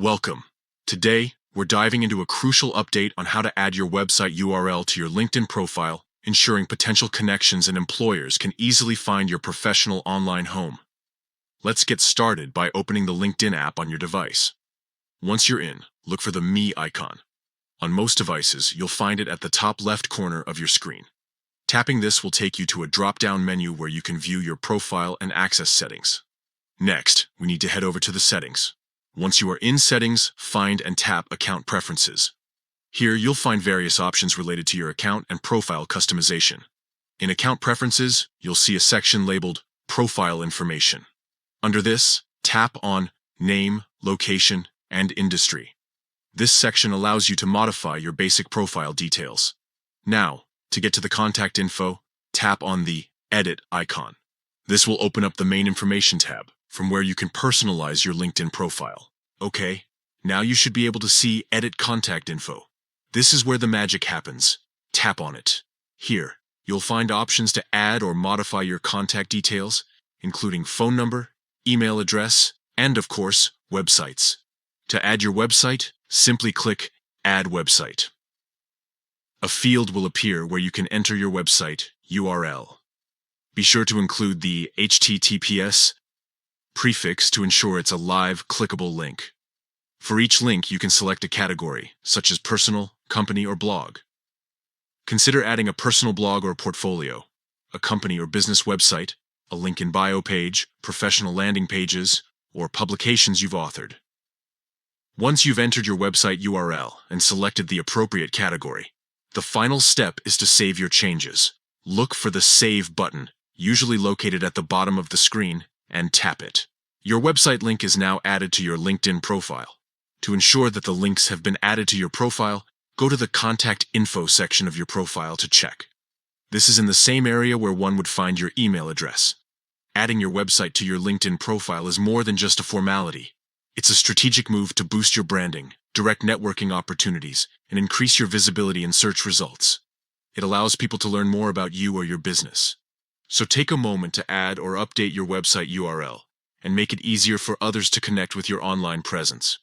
Welcome. Today, we're diving into a crucial update on how to add your website URL to your LinkedIn profile, ensuring potential connections and employers can easily find your professional online home. Let's get started by opening the LinkedIn app on your device. Once you're in, look for the Me icon. On most devices, you'll find it at the top left corner of your screen. Tapping this will take you to a drop-down menu where you can view your profile and access settings. Next, we need to head over to the settings. Once you are in Settings, find and tap Account Preferences. Here, you'll find various options related to your account and profile customization. In Account Preferences, you'll see a section labeled Profile Information. Under this, tap on Name, Location, and Industry. This section allows you to modify your basic profile details. Now, to get to the contact info, tap on the Edit icon. This will open up the Main Information tab, from where you can personalize your LinkedIn profile. Okay, now you should be able to see Edit Contact Info. This is where the magic happens. Tap on it. Here, you'll find options to add or modify your contact details, including phone number, email address, and of course, websites. To add your website, simply click Add Website. A field will appear where you can enter your website URL. Be sure to include the HTTPS prefix to ensure it's a live, clickable link. For each link, you can select a category, such as personal, company, or blog. Consider adding a personal blog or portfolio, a company or business website, a link in bio page, professional landing pages, or publications you've authored. Once you've entered your website URL and selected the appropriate category, the final step is to save your changes. Look for the Save button, usually located at the bottom of the screen, and tap it. Your website link is now added to your LinkedIn profile. To ensure that the links have been added to your profile, go to the Contact Info section of your profile to check. This is in the same area where one would find your email address. Adding your website to your LinkedIn profile is more than just a formality. It's a strategic move to boost your branding, direct networking opportunities, and increase your visibility in search results. It allows people to learn more about you or your business. So take a moment to add or update your website URL and make it easier for others to connect with your online presence.